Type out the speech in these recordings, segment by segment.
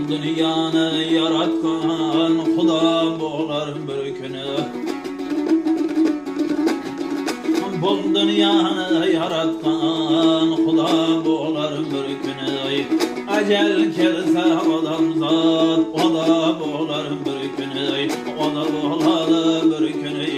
Dünyanı yaratkan Xuda bolar bir günü. Bu dünyanı yaratkan Xuda bolar bir günü. Acel kelse adamzat o da bolar bir günü. O da bolar bir günü.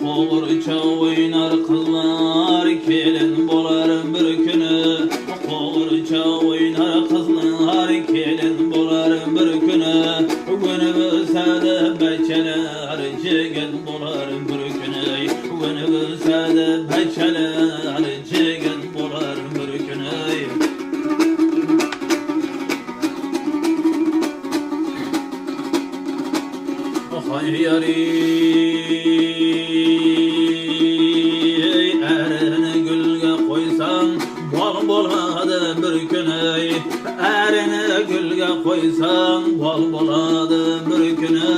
Qoğurça oynar kızlar kelin bolar bir günü. Qoğurça oynar kızlar kelin bolar bir günü. Günü bilsede beçeler cigin bolar bir günü. Günü bilsede beçeler cigin bolar bir günü. Hay yari boladı bir günü. Erini gülge koysan bol boladı bir günü.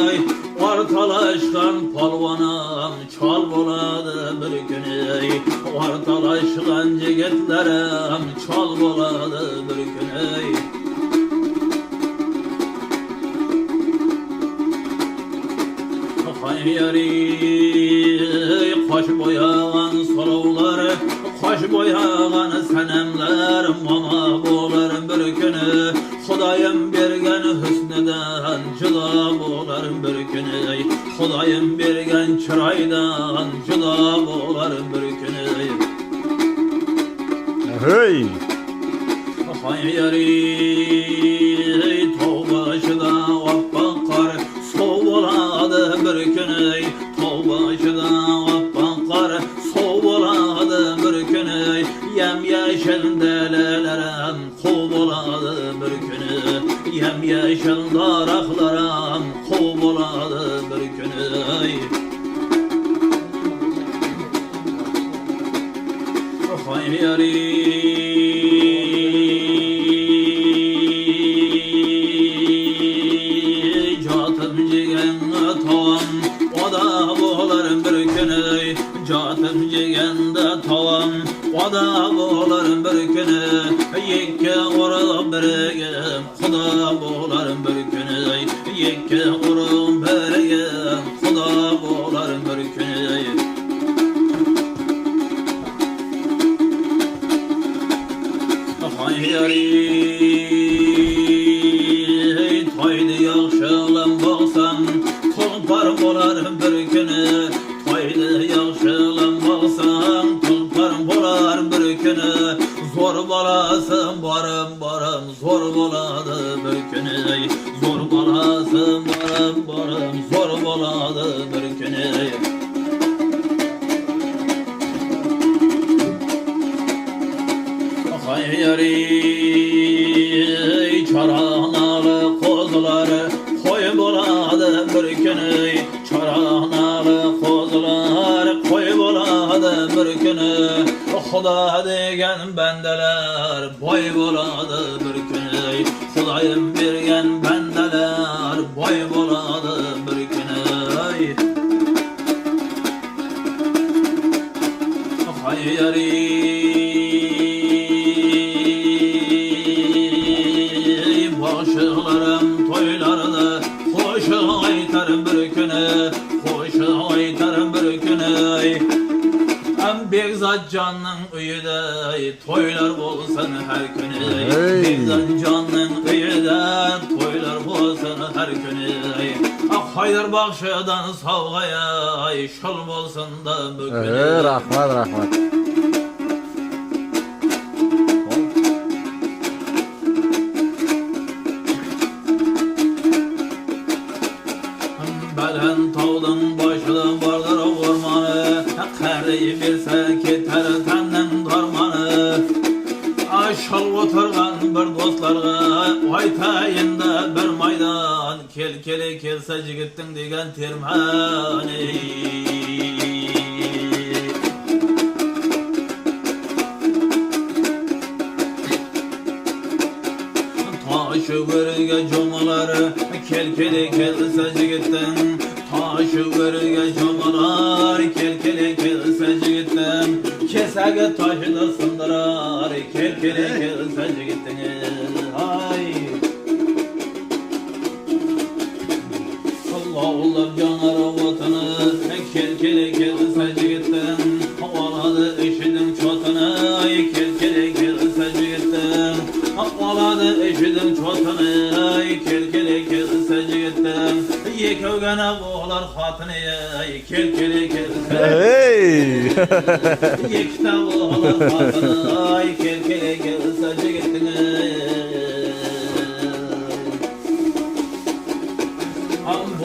Ortalaşkan polvanam çal boladı bir günü. Ortalaşkan cigitlerim çal boladı bir günü. Hay yari hoş boyagan solovlar, hoş boyagan senemler mama bolar bir günü. Xudayım bergen hüsnüden juda bolar bir günü. Xudayım bergen çıraydan juda bolar bir günü. Hey! Hay yari tavbaşıda vappakar soğ boladı bir günü. Tavbaşıda vappakar soğ boladı bir günü. Yemyeşil delelerim kov boladı bir günü. Yemyeşil daraklarım kov boladı bir günü. Hay yari Catım cigende tavam o da bolar bir günü. Yekke oral birgim Xuda bolar bir günü. Yekke oral birgim Xuda bolar bir günü. Hay yari toydu yaxşılım bolsam tulpar bolar bir günü. Toydu yaxşılım bolsam tulpar bolar bir günü. Zor bolasın barım zor boladı bir günü. Zor bolasın barım zor boladı bir günü. Hay yari çaranalı kozları koy boladı bir günü. Çaranalı kozlar koy boladı bir günü. Xuda degen bendeler boy boladı bir günü. Xudayım bergen bendeler boy boladı bir günü. Hay yari başlarım toylarda hoşu aytar bir günü. Hoşu aytar bir günü. Begzat canның uyida toylar bolsun her günü. Begzat canның uyida toylar bolsun her günü. Haydar Baxşıdan savgaya şol bolsun da bu günü. Rahmat. Belen tağdın başıda vardır ormanı. Qərriyi versə keter təndən darmanı. Aşal oturgan bir dostlarga aytayında bir maydan. Kel kelse jigittin degen termani. kelkele kelse gittim. Taşı örge çamalar, kelkele kelse gittim. Kesege taşı da sındırar, kelkele kelse gittim. Ay. Allah Allah canara vatanı, kelkele kelse gittim. Havaladı eşidim çatını, ay kelkele kelse gittim. Havaladı eşidim çatını, ay kelkele kelse gittim. Yekövgene boğlar hatını, ay kelkele kelse. Hey! Yekte boğlar hatını, ay kelkele kelse gittim.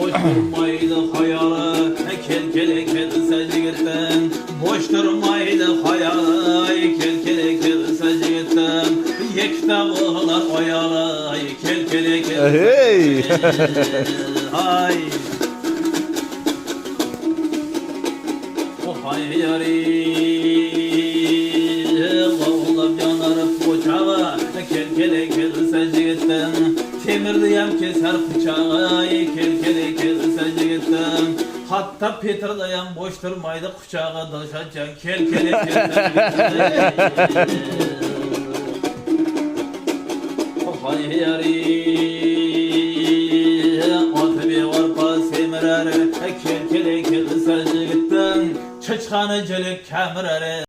Boş durmaydı hayalı, kelkele kelse gittim. Boş durmaydı hayalı, kelkele kelse gittim. Yekte boğlar hayalı, kelkele kelse. Hey! Ay. O hayari. Allah'ım yanarıp bıçağı, kelkele kelse gittim. Temirliyem keser bıçağı, kelkele kelse gittim. Hatta Petr'dayam boş durmaydı kucağı dalşacak, kelkele kelse gittim. O hayari. Kelkele kelse gittim. Çıçkanı cülük kemirere.